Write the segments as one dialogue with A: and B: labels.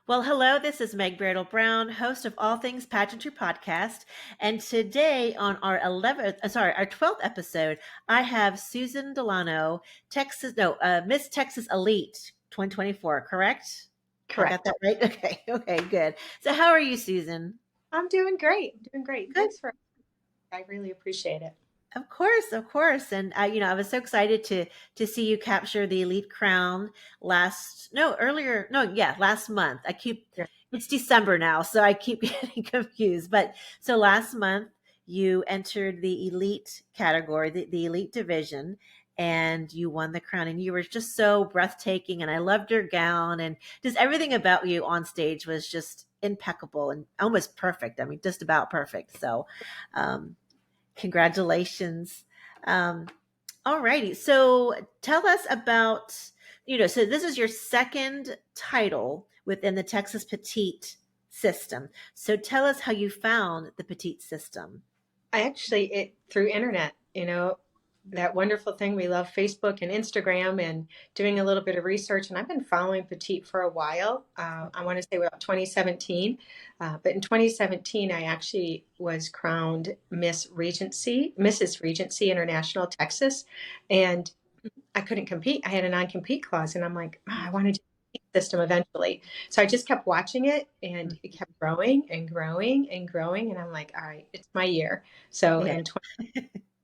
A: Well, hello, this is Meg Bradle Brown, host of All Things Pageantry Podcast. And today on our 12th episode, I have Susan Delano, Miss Texas Elite 2024, correct? I got
B: Correct.
A: that right? Okay, good. So how are you, Susan?
B: I'm doing great. I'm doing great.
A: Good.
B: Thanks for. I really appreciate it.
A: Of course. And I was so excited to see you capture the elite crown last month.
B: Yeah.
A: It's December now, so I keep getting confused. But so last month you entered the elite category, the elite division, and you won the crown. And you were just so breathtaking. And I loved your gown, and just everything about you on stage was just impeccable and almost perfect. I mean, just about perfect. So, um, congratulations. Um, all righty. So tell us about, so this is your second title within the Texas Petite system. So tell us how you found the Petite system.
B: I actually it through internet. That wonderful thing we love, Facebook and Instagram, and doing a little bit of research. And I've been following Petite for a while. I want to say about 2017, but in 2017 I actually was crowned Mrs. Regency International Texas, and I couldn't compete. I had a non-compete clause, and I'm like, I want to do the system eventually. So I just kept watching it, and it kept growing and growing and growing. And I'm like, all right, it's my year. So
A: Yeah.
B: in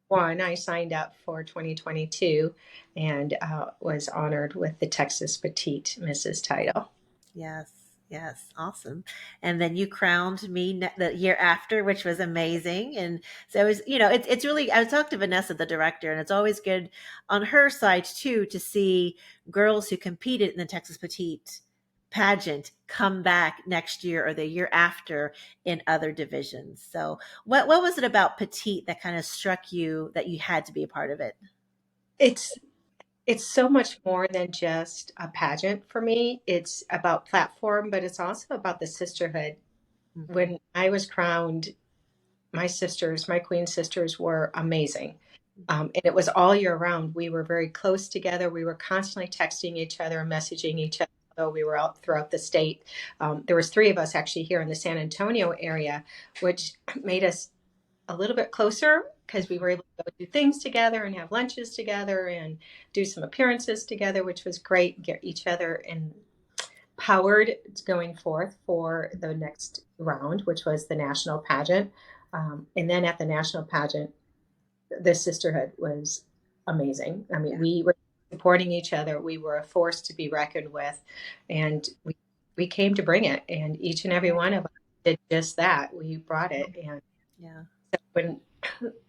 B: 21, I signed up for 2022 and was honored with the Texas Petite Mrs. title.
A: Yes. Yes. Awesome. And then you crowned me the year after, which was amazing. And so it was, it's really, I talked to Vanessa, the director, and it's always good on her side too, to see girls who competed in the Texas Petite pageant come back next year or the year after in other divisions. So what was it about Petite that kind of struck you that you had to be a part of it?
B: It's it's so much more than just a pageant for me. It's about platform, but it's also about the sisterhood.
A: Mhm.
B: When I was crowned, my queen sisters were amazing. And it was all year round. We were very close together. We were constantly texting each other and messaging each other, although we were out throughout the state. There was three of us actually here in the San Antonio area, which made us a little bit closer because we were able to go do things together and have lunches together and do some appearances together, which was great. Get each other empowered going forth for the next round, which was the national pageant. And then at the national pageant, the sisterhood was amazing. I mean,
A: Yeah.
B: we were supporting each other. We were a force to be reckoned with, and we came to bring it. And each and every one of us did just that. We brought it. And
A: Yeah.
B: so when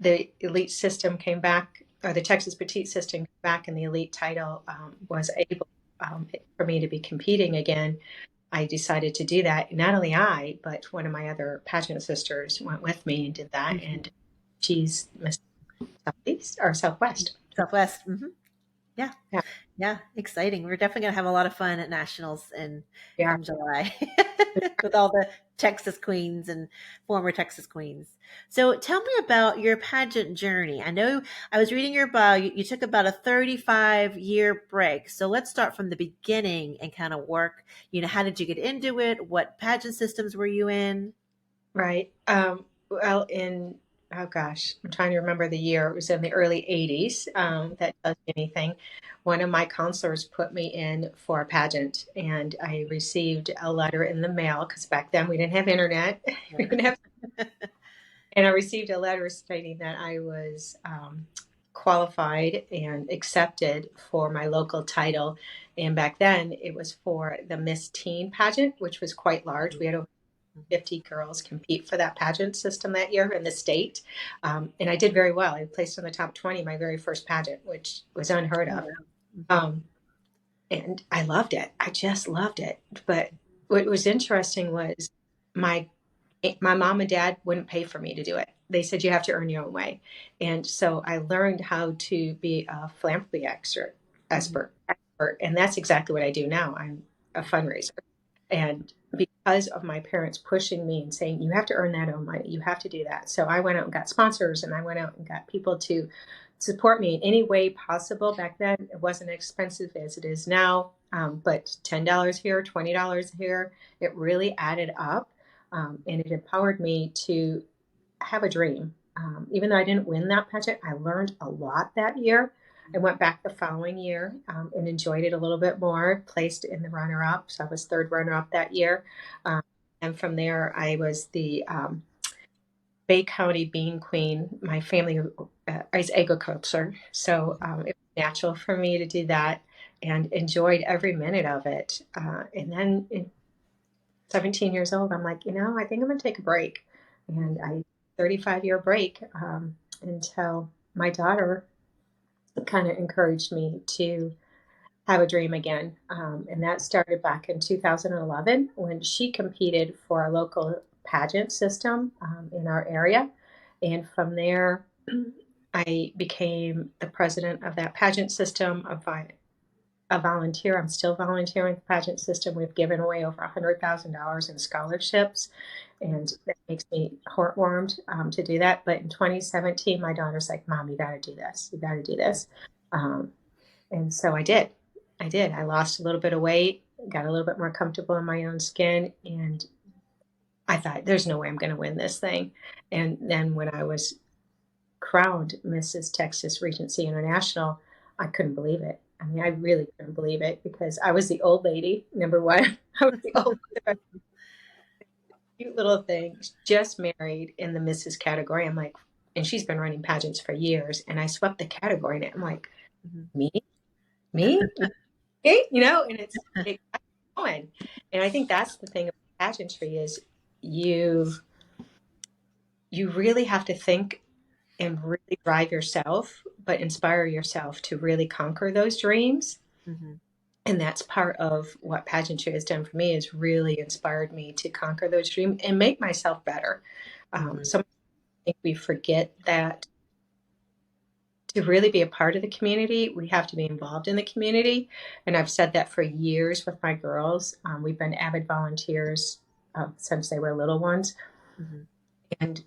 B: the elite system came back, or the Texas Petite system came back, and the elite title was able for me to be competing again, I decided to do that. Not only I, but one of my other pageant sisters went with me and did that.
A: Mhm.
B: And she's Miss Southeast or Southwest.
A: Southwest. Yeah.
B: Yeah,
A: Yeah, exciting. We're definitely going to have a lot of fun at nationals
B: we are.
A: in July with all the Texas queens and former Texas queens. So tell me about your pageant journey. I know I was reading your bio. You took about a 35-year break. So let's start from the beginning and kind of work. How did you get into it? What pageant systems were you in?
B: Right. Well, oh gosh, I'm trying to remember the year. It was in the early 80s. That tells you anything. One of my counselors put me in for a pageant, and I received a letter in the mail because back then we didn't have internet. We didn't have, and I received a letter stating that I was qualified and accepted for my local title. And back then it was for the Miss Teen pageant, which was quite large. We had over 50 girls compete for that pageant system that year in the state. And I did very well. I placed in the top 20 my very first pageant, which was unheard
A: Oh,
B: of.
A: wow. Mhm.
B: Um, and I loved it. I just loved it. But what was interesting was my my mom and dad wouldn't pay for me to do it. They said you have to earn your own way. And so I learned how to be a philanthropy
A: Mhm.
B: expert. And that's exactly what I do now. I'm a fundraiser. And because of my parents pushing me and saying, you have to earn that own money, you have to do that. So I went out and got sponsors, and I went out and got people to support me in any way possible. Back then, it wasn't expensive as it is now. but $10 here, $20 here, it really added up. And it empowered me to have a dream. Even though I didn't win that pageant, I learned a lot that year. I went back the following year and enjoyed it a little bit more, placed in the runner up. So I was third runner up that year. Um, and from there, I was the Bay County Bean Queen. My family is agriculture. So it was natural for me to do that and enjoyed every minute of it. And then at 17 years old, I'm like, I think I'm going to take a break. And I 35-year break until my daughter kind of encouraged me to have a dream again. And that started back in 2011 when she competed for a local pageant system in our area. And from there, I became the president of that pageant system, a volunteer. I'm still volunteering with the pageant system. We've given away over $100,000 in scholarships, and that makes me heartwarmed to do that. But in 2017, my daughter's like, "Mom, you got to do this. You got to do this." Um, and so I did. I did. I lost a little bit of weight, got a little bit more comfortable in my own skin, and I thought, "There's no way I'm going to win this thing." And then when I was crowned Mrs. Texas Regency International, I couldn't believe it. I mean, I really couldn't believe it because I was the old lady, number one. I was the old, cute little thing, just married in the Mrs. category. I'm like, and she's been running pageants for years, and I swept the category, and I'm like,
A: Mhm.
B: me, me, okay, and it got going. And I think that's the thing about pageantry is you you really have to think and really drive yourself, but inspire yourself to really conquer those dreams.
A: Mhm.
B: And that's part of what pageantry has done for me is really inspired me to conquer those dreams and make myself better.
A: Mhm.
B: Some think we forget that to really be a part of the community, we have to be involved in the community. And I've said that for years with my girls. We've been avid volunteers since they were little ones.
A: Mhm.
B: And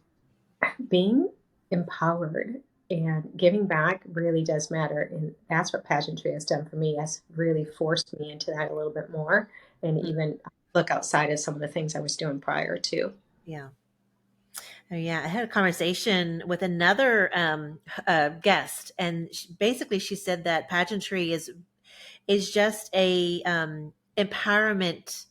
B: being empowered and giving back really does matter. And that's what pageantry has done for me. Has really forced me into that a little bit more and
A: Mhm.
B: even look outside of some of the things I was doing prior to.
A: Yeah. Oh, yeah. I had a conversation with another guest, and basically she said that pageantry is just a empowerment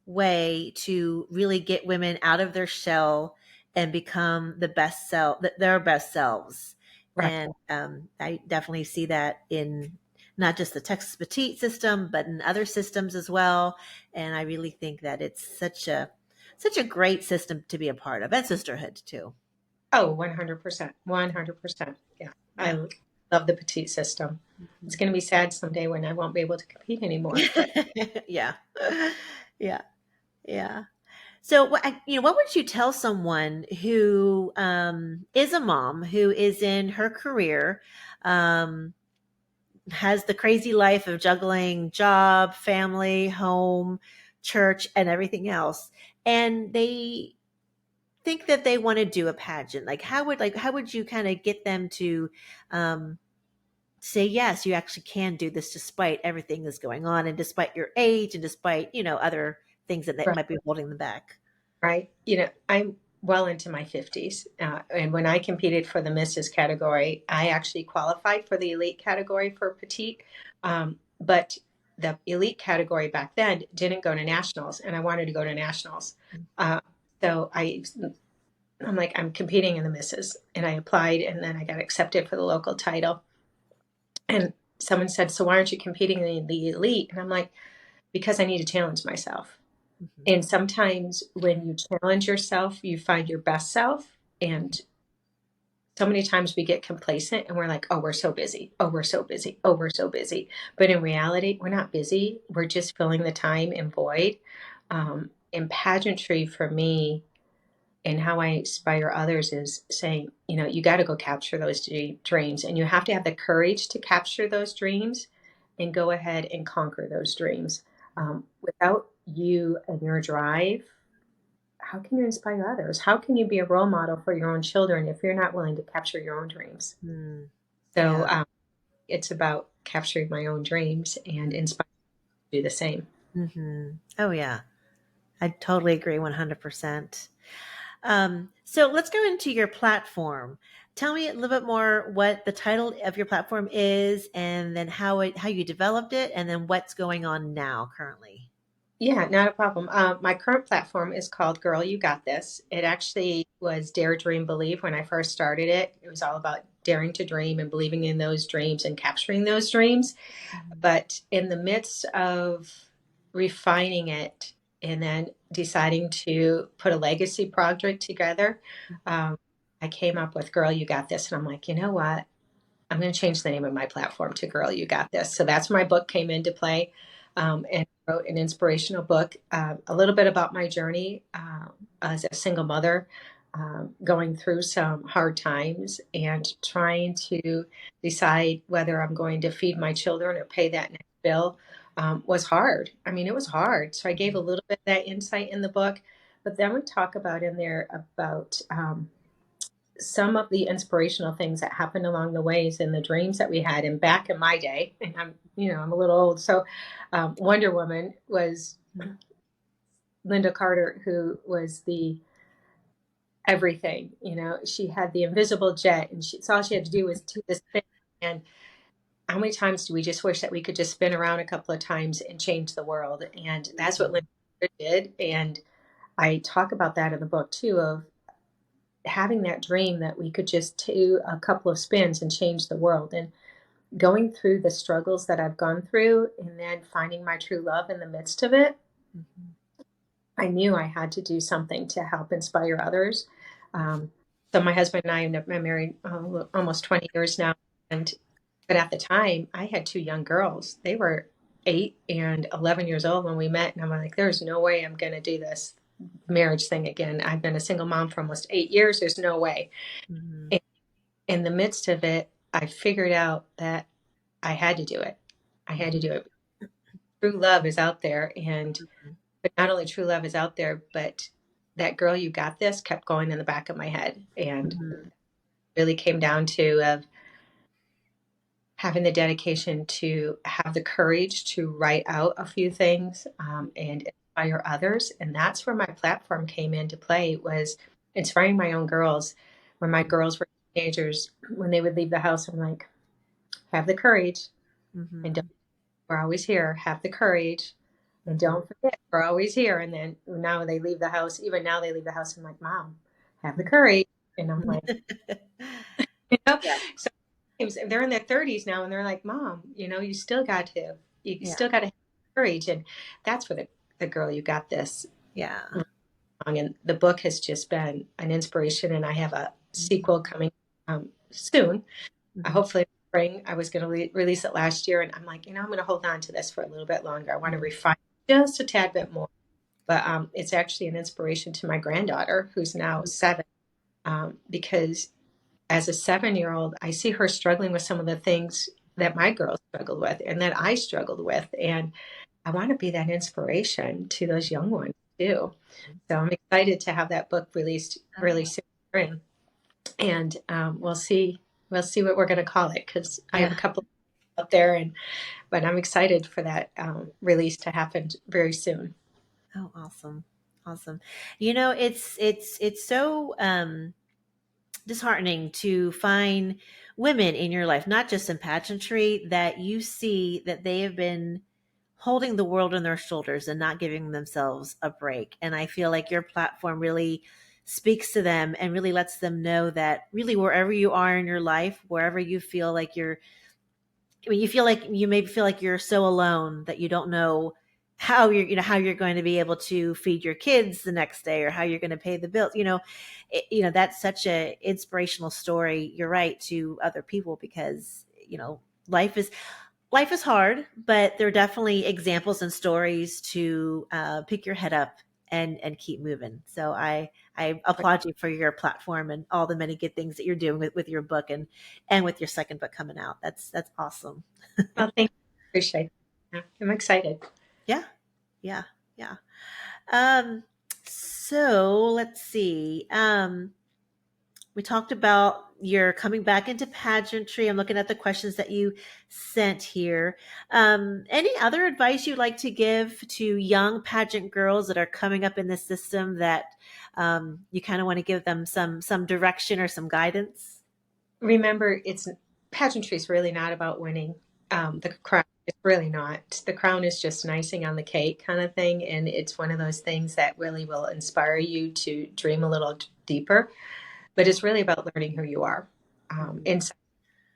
A: way to really get women out of their shell and become their best selves.
B: Right.
A: And I definitely see that in not just the Texas Petite system, but in other systems as well. And I really think that it's such a great system to be a part of, and sisterhood too.
B: Oh, 100%. 100%. Yeah. I
A: Yeah.
B: love the petite system. It's
A: Mhm.
B: going to be sad someday when I won't be able to compete anymore, but
A: Yeah. Yeah. Yeah. So, what would you tell someone who is a mom who is in her career, um, has the crazy life of juggling job, family, home, church, and everything else, and they think that they want to do a pageant? How would you kind of get them to um, say yes? You actually can do this despite everything that's going on, and despite your age, and despite other things that
B: right.
A: might be holding them back.
B: Right. I'm well into my 50s. And when I competed for the Mrs. category, I actually qualified for the elite category for petite. But the elite category back then didn't go to nationals, and I wanted to go to nationals. Uh, so I'm like, I'm competing in the Mrs. And I applied, and then I got accepted for the local title. And someone said, "So why aren't you competing in the elite?" And I'm like, because I need to challenge myself.
A: Mhm.
B: And sometimes when you challenge yourself, you find your best self. And so many times we get complacent and we're like, oh, we're so busy. Oh, we're so busy. Oh, we're so busy. But in reality, we're not busy. We're just filling the time and void. In pageantry, for me, and how I inspire others is saying, you got to go capture those dreams. And you have to have the courage to capture those dreams and go ahead and conquer those dreams. Without you and your drive, how can you inspire others? How can you be a role model for your own children if you're not willing to capture your own dreams?
A: Mm,
B: So
A: yeah.
B: it's about capturing my own dreams and inspiring do the same.
A: Oh yeah, I totally agree 100%. So let's go into your platform. Tell me a little bit more what the title of your platform is, and then how you developed it, and then what's going on now currently.
B: Yeah, not a problem. My current platform is called Girl, You Got This. It actually was Dare, Dream, Believe when I first started it. It was all about daring to dream and believing in those dreams and capturing those dreams.
A: Mhm.
B: But in the midst of refining it and then deciding to put a legacy project together, um, I came up with Girl, You Got This. And I'm like, you know what? I'm going to change the name of my platform to Girl, You Got This. So that's where my book came into play, and wrote an inspirational book, a little bit about my journey as a single mother, going through some hard times and trying to decide whether I'm going to feed my children or pay that next bill, was hard. I mean, it was hard. So I gave a little bit of that insight in the book. But then we talk about in there about some of the inspirational things that happened along the ways and the dreams that we had. And back in my day, and I'm a little old, so Wonder Woman was Linda Carter, who was the everything. She had the invisible jet, and all she had to do was do this thing. And how many times do we just wish that we could just spin around a couple of times and change the world? And that's what Linda Carter did. And I talk about that in the book too, of having that dream that we could just do a couple of spins and change the world. And going through the struggles that I've gone through and then finding my true love in the midst of it,
A: Mhm.
B: I knew I had to do something to help inspire others. So my husband and I have been married almost 20 years now. And but at the time, I had two young girls. They were 8 and 11 years old when we met. And I'm like, there's no way I'm going to do this marriage thing again. I've been a single mom for almost 8 years. There's no way.
A: Mhm.
B: And in the midst of it, I figured out that I had to do it. I had to do it. True love is out there, and
A: Mhm.
B: but not only true love is out there, but that girl you got this kept going in the back of my head, and
A: Mhm.
B: really came down to having the dedication to have the courage to write out a few things, and inspire others. And that's where my platform came into play, was inspiring my own girls. When my girls were teenagers, when they would leave the house, I'm like, have the courage, and
A: Mhm.
B: we're always here. Have the courage. And
A: Mhm.
B: don't forget, we're always here. And then now they leave the house. Even now they leave the house. I'm like, Mom, have the courage. And I'm like, you know,
A: Yeah.
B: so they're in their 30s now and they're like, Mom, you
A: Yeah.
B: still got to have courage. And that's where the girl, you got this
A: Yeah.
B: song. And the book has just been an inspiration. And I have a sequel
A: Mhm.
B: coming soon.
A: Mhm.
B: Hopefully spring. I was going to release it last year, and I'm like, I'm going to hold on to this for a little bit longer. I want to
A: Mhm.
B: refine just a tad bit more. But it's actually an inspiration to my granddaughter, who's now 7, because as a 7-year old, I see her struggling with some of the things that my girls struggled with and that I struggled with, and I want to be that inspiration to those young ones too. So I'm excited to have that book released really
A: Oh,
B: soon, and we'll see what we're going to call it, because I have
A: yeah.
B: a couple out there, and but I'm excited for that release to happen very soon.
A: Oh, awesome. Awesome. It's so disheartening to find women in your life, not just in pageantry, that you see that they have been holding the world on their shoulders and not giving themselves a break. And I feel like your platform really speaks to them and really lets them know that really wherever you are in your life, wherever you feel like you feel like you maybe feel like you're so alone that you don't know how you're going to be able to feed your kids the next day or how you're going to pay the bills. That's such a inspirational story. You're right, to other people, because life is life is hard, but there are definitely examples and stories to pick your head up and keep moving. So I applaud you for your platform and all the many good things that you're doing with your book and with your second book coming out. That's awesome.
B: Well, thank you. Appreciate it. Yeah, I'm excited.
A: Yeah, yeah, yeah. Um, so let's see. We talked about you're coming back into pageantry. I'm looking at the questions that you sent here. Any other advice you'd like to give to young pageant girls that are coming up in the system that you kind of want to give them some direction or some guidance?
B: Remember, it's pageantry is really not about winning the crown. It's really not. The crown is just an icing on the cake kind of thing, and it's one of those things that really will inspire you to dream a little deeper. But it's really about learning who you are,
A: Mhm.
B: and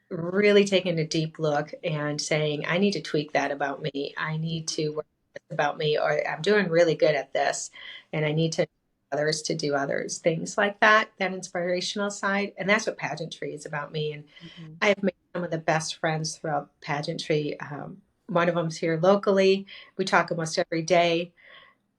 B: really taking a deep look and saying, I need to tweak that about me. I need to work this about me, or I'm doing really good at this, and I need to others to do others. Things like that, that inspirational side. And that's what pageantry is about me. And
A: Mhm.
B: I have made some of the best friends throughout pageantry. One of them's here locally. We talk almost every day.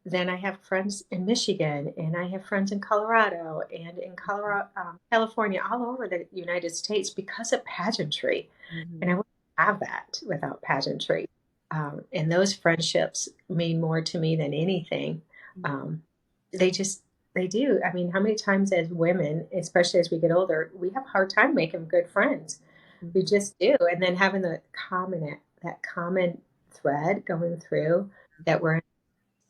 B: Then I have friends in Michigan, and I have friends in Colorado, and in Colorado, California, all over the United States because of pageantry. And I
A: Mhm.
B: wouldn't have that without pageantry. And those friendships mean more to me than anything. Um, they just, they do. I mean, how many times as women, especially as we get older, we have a hard time making good friends. We
A: Mhm.
B: just do. And then having that common thread going through that we're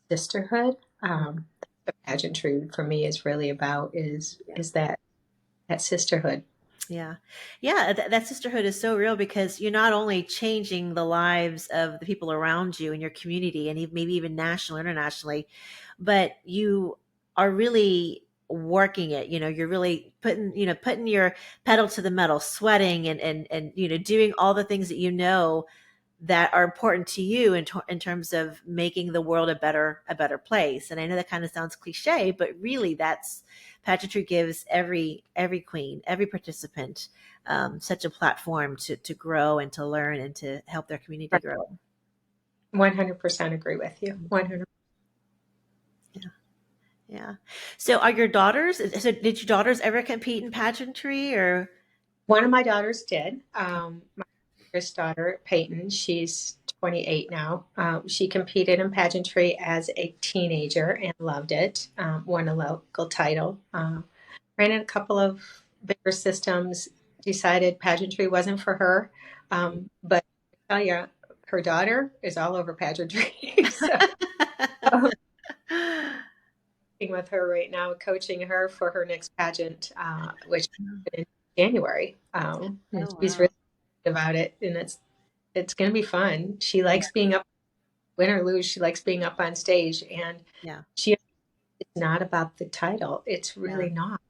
B: sisterhood.
A: Mhm.
B: The pageantry for me is really about
A: Yeah.
B: is that sisterhood.
A: Yeah. Yeah. That sisterhood is so real because you're not only changing the lives of the people around you in your community and maybe even national, internationally, but you are really working it. You're really putting your pedal to the metal, sweating and, doing all the things that that are important to you in terms of making the world a better place. And I know that kind of sounds cliche, but really that's pageantry gives every queen, every participant such a platform to grow and to learn and to help their community
B: Right.
A: grow.
B: 100% agree with you.
A: Mhm.
B: 100.
A: Yeah. Yeah. So are your daughters, so did your daughters ever compete in pageantry or?
B: One of my daughters did. My youngest daughter, Peyton, she's 28 now. She competed in pageantry as a teenager and loved it. Won a local title. Ran in a couple of bigger systems. Decided pageantry wasn't for her. But I tell you, her daughter is all over pageantry. So I'm working with her right now, coaching her for her next pageant, which is in January. And
A: Oh
B: she's
A: wow.
B: really excited about it, and it's going to be fun. She
A: Yeah.
B: likes being up, win or lose. She likes being up on stage, and
A: Yeah.
B: she it's not about the title. It's
A: Yeah.
B: really not.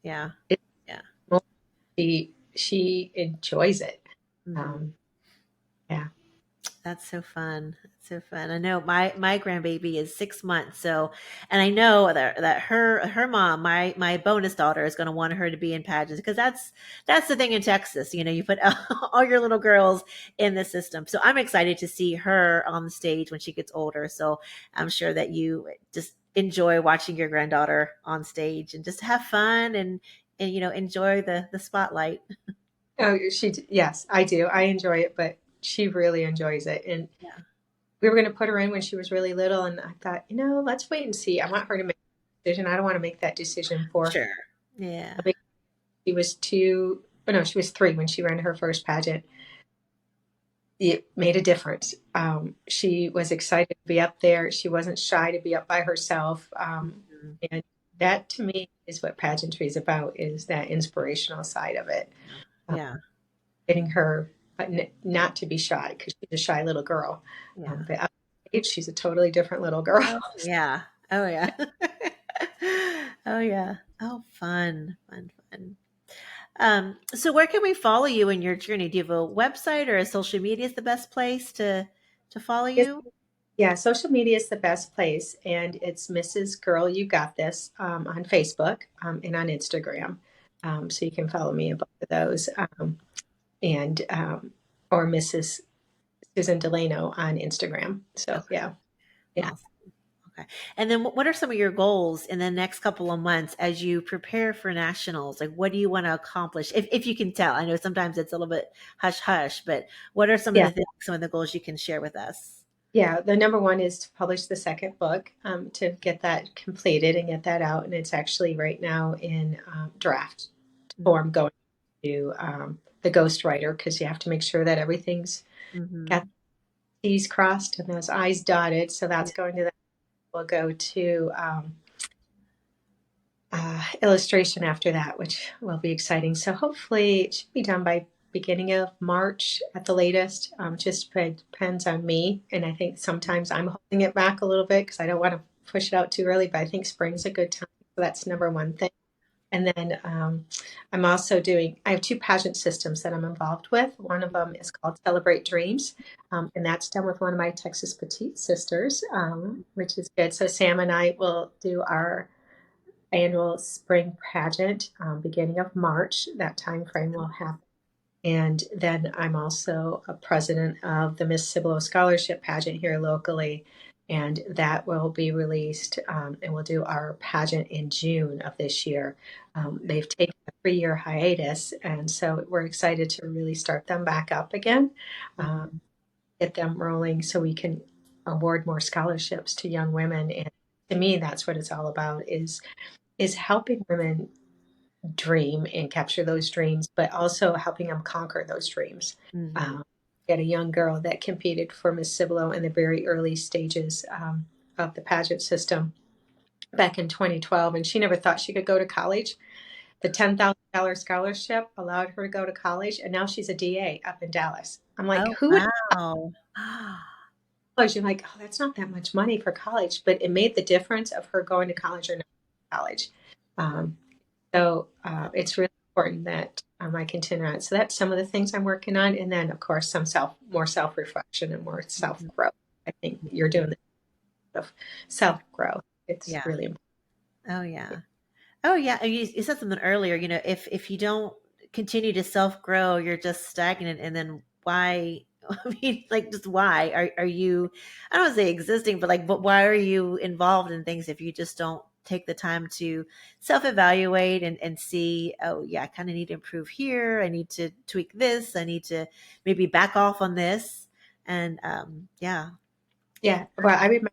A: Yeah.
B: It's
A: Yeah.
B: more she enjoys it.
A: Mhm.
B: Um, yeah.
A: That's so fun. That's so fun. I know my grandbaby is 6 months, so and I know that her mom, my bonus daughter, is going to want her to be in pageants because that's the thing in Texas. You put all your little girls in the system. So I'm excited to see her on the stage when she gets older. So I'm sure that you just enjoy watching your granddaughter on stage and just have fun and enjoy the spotlight.
B: Oh, yes, I do. I enjoy it, but she really enjoys it. And
A: Yeah.
B: we were going to put her in when she was really little, and I thought, let's wait and see. I want her to make a decision. I don't want to make that decision for
A: Sure. Yeah.
B: her. She was two, oh no, she was three when she ran her first pageant. It made a difference. She was excited to be up there. She wasn't shy to be up by herself.
A: Mhm.
B: And that to me is what pageantry is about, is that inspirational side of it. Uh,
A: Yeah.
B: Getting her not to be shy because she's a shy little girl.
A: Yeah.
B: But up on stage, she's a totally different little girl.
A: Oh, yeah. Oh, yeah. Oh, yeah. Oh, fun, fun, fun. So where can we follow you in your journey? Do you have a website or a social media is the best place to follow you?
B: Yeah, social media is the best place, and it's Mrs. Girl You Got This on Facebook and on Instagram. So you can follow me in both of those, and or Mrs. Susan Delano on Instagram. So
A: Okay,
B: yeah, yeah,
A: awesome. Okay. And then what are some of your goals in the next couple of months as you prepare for nationals? Like what do you want to accomplish? If you can tell. I know sometimes it's a little bit hush hush, but what are some of
B: yeah,
A: the things, some of the goals you can share with us?
B: yeah. The number one is to publish the second book, to get that completed and get that out, and it's actually right now in draft
A: Mhm.
B: form going. do the ghostwriter because you have to make sure that everything's got
A: Mm-hmm.
B: the T's crossed and those I's dotted. So
A: Yeah.
B: that's going to that. We'll go to illustration after that, which will be exciting. So hopefully it should be done by beginning of March at the latest. Just depends on me, and I think sometimes I'm holding it back a little bit because I don't want to push it out too early. But I think spring's a good time. So that's number one thing. And then I'm also doing, I have two pageant systems that I'm involved with. One of them is called Celebrate Dreams, and that's done with one of my Texas Petite sisters, which is good. So Sam and I will do our annual spring pageant beginning of March. That time frame will happen. And then I'm also a president of the Miss Cibolo Scholarship pageant here locally. And that will be released, and we'll do our pageant in June of this year. They've taken a 3 year hiatus, and so we're excited to really start them back up again, uh,
A: Mm-hmm.
B: get them rolling so we can award more scholarships to young women. And to me, that's what it's all about is helping women dream and capture those dreams, but also helping them conquer those dreams.
A: Mm-hmm.
B: Um, I had a young girl that competed for Miss Cibolo in the very early stages of the pageant system back in 2012, and she never thought she could go to college. The $10,000 scholarship allowed her to go to college, and now she's a DA up in Dallas. I'm like,
A: Oh,
B: who would
A: wow.
B: college? You're like, oh, that's not that much money for college, but it made the difference of her going to college or not college. Um, So it's really important that I continue on. So that's some of the things I'm working on, and then of course more self reflection and more self
A: Mhm.
B: growth. I think you're doing the of self growth. It's
A: Yeah.
B: really
A: Oh, yeah. Oh, yeah. And you said something earlier. If you don't continue to self grow, you're just stagnant. And then why? I mean, like, just why are you? I don't want to say existing, but like, but why are you involved in things if you just don't take the time to self evaluate and see? Oh, yeah, I kind of need to improve here. I need to tweak this. I need to maybe back off on this. And yeah.
B: yeah. Well, I remember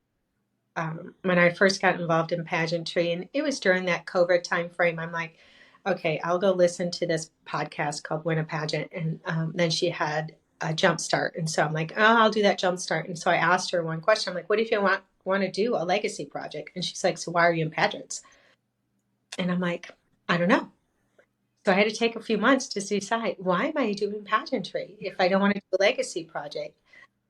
B: when I first got involved in pageantry, and it was during that COVID time frame. I'm like, okay, I'll go listen to this podcast called Win a Pageant, and then she had a jump start, and so I'm like, oh, I'll do that jump start. And so I asked her one question. I'm like, what if you want to do a legacy project? And she's like, so why are you in pageants? And I'm like, I don't know. So I had to take a few months to decide, why am I doing pageantry if I don't want to do a legacy project?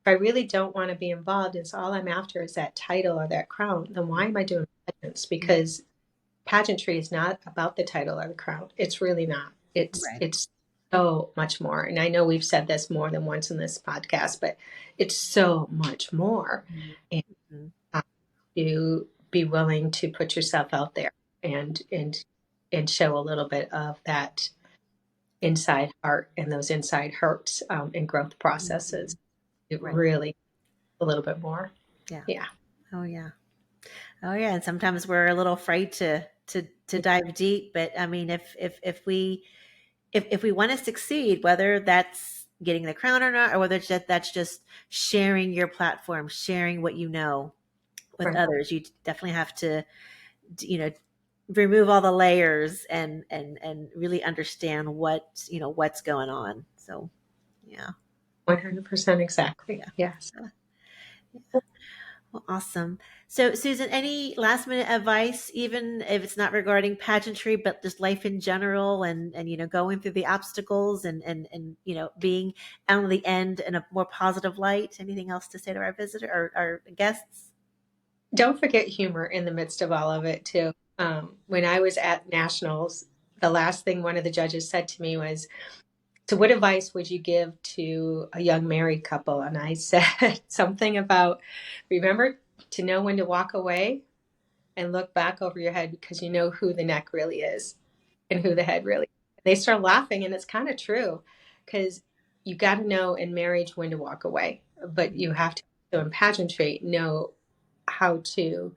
B: If I really don't want to be involved, and so all I'm after is that title or that crown, then why am I doing pageants? Because pageantry is not about the title or the crown. It's really not.
A: Right.
B: It's so much more. And I know we've said this more than once in this podcast, but it's so much more. And
A: Mhm.
B: to be willing to put yourself out there and and show a little bit of that inside heart and those inside hurts and growth processes.
A: Mhm.
B: It
A: Right.
B: really a little bit more.
A: Yeah.
B: Yeah.
A: Oh, yeah. Oh, yeah. And sometimes we're a little afraid to dive deep. But I mean, if we want to succeed, whether that's getting the crown or not, or whether that's just sharing your platform, sharing what you know with
B: Right.
A: others, you definitely have to, you know, remove all the layers and really understand what's going on. So, yeah,
B: 100% exactly.
A: yeah.
B: Yes.
A: So, well, awesome. So, Susan, any last minute advice, even if it's not regarding pageantry, but just life in general and going through the obstacles and being out on the end in a more positive light? Anything else to say to our visitor or our guests?
B: Don't forget humor in the midst of all of it, too. When I was at nationals, the last thing one of the judges said to me was, so what advice would you give to a young married couple? And I said something about, remember to know when to walk away and look back over your head because you know who the neck really is and who the head really is. They start laughing, and it's kind of true because you got to know in marriage when to walk away, but you have to, so in pageantry, know how to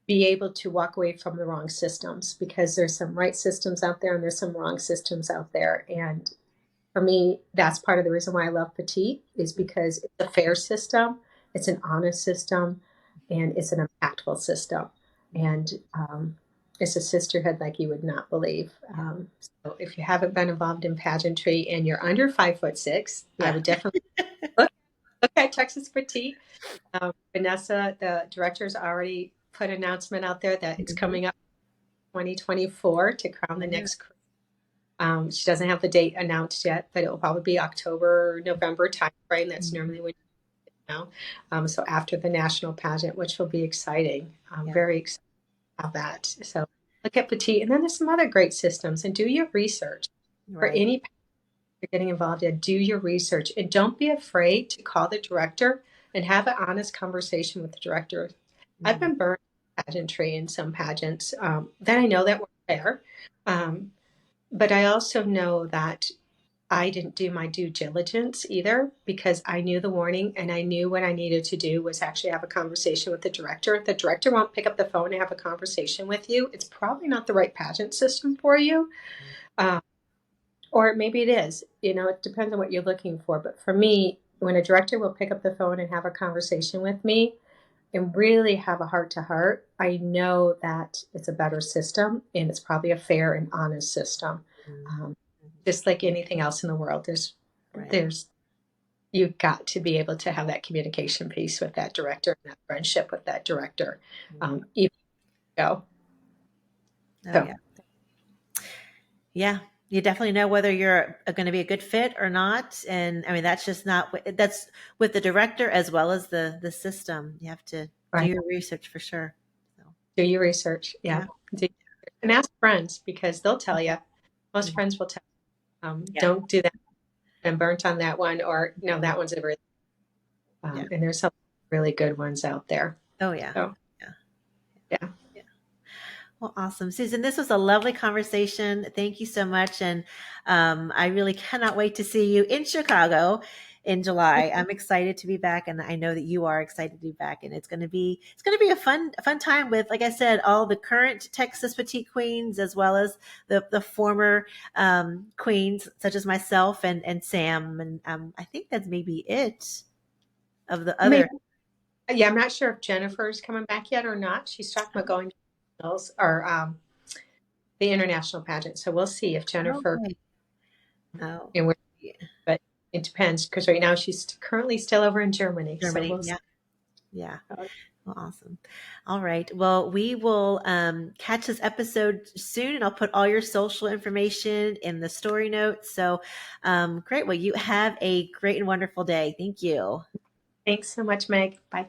B: be able to walk away from the wrong systems because there's some right systems out there and there's some wrong systems out there. And for me, that's part of the reason why I love Petite is because it's a fair system, it's an honest system, and it's an impactful system. And it's a sisterhood like you would not believe.
A: Yeah.
B: So if you haven't been involved in pageantry and you're under 5'6", I
A: Yeah.
B: would definitely look at Texas Petite. Vanessa, the director's already put an announcement out there that it's
A: Mhm.
B: coming up 2024 to crown the
A: Yeah.
B: next. She doesn't have the date announced yet, but it will probably be October, November timeframe. That's
A: Mhm.
B: normally when you know. So after the national pageant, which will be exciting. I'm
A: Yeah.
B: very excited about that. So look at Petite, and then there's some other great systems, and do your research for
A: Right.
B: any pageant you're getting involved in. Do your research, and don't be afraid to call the director and have an honest conversation with the director. I've
A: Mhm.
B: been burned in pageantry in some pageants that I know that weren't fair. Um, but I also know that I didn't do my due diligence either because I knew the warning and I knew what I needed to do was actually have a conversation with the director. If the director won't pick up the phone and have a conversation with you, it's probably not the right pageant system for you. Uh, or maybe it is. It depends on what you're looking for. But for me, when a director will pick up the phone and have a conversation with me and really have a heart to heart, I know that it's a better system and it's probably a fair and honest system.
A: Mhm.
B: Um,
A: Mhm.
B: just like anything else in the world,
A: Right.
B: there's you've got to be able to have that communication piece with that director and that friendship with that director.
A: Mhm.
B: Even go.
A: Oh
B: So
A: yeah. Yeah. You definitely know whether you're going to be a good fit or not. And I mean, that's just not, that's with the director as well as the system. You have to do
B: right,
A: your research for sure. So,
B: do your research. Yeah.
A: yeah.
B: And ask friends because they'll tell you. Most
A: Mhm.
B: friends will tell
A: Yeah.
B: don't do that and burnt on that one or no,
A: Mhm.
B: that one's a really
A: Yeah.
B: and there's some really good ones out there.
A: Oh yeah.
B: So
A: Yeah.
B: yeah.
A: Yeah. Well, awesome. Susan, this was a lovely conversation. Thank you so much. And I really cannot wait to see you in Chicago in July. I'm excited to be back, and I know that you are excited to be back. And it's going to be a fun time with, like I said, all the current Texas Petite Queens as well as the former queens such as myself and Sam. And I think that's maybe it of the
B: Maybe
A: other.
B: yeah, I'm not sure if Jennifer's coming back yet or not. She's talking about going to nationals or the international pageant. So we'll see if Jennifer
A: Okay. Oh,
B: and we're
A: yeah.
B: but it depends because right now she's currently still over in Germany. So
A: Germany.
B: we'll see.
A: Yeah. Yeah. Well, awesome. All right. Well, we will catch this episode soon, and I'll put all your social information in the story notes. So, great. Well, you have a great and wonderful day. Thank you.
B: Thanks so much, Meg. Bye.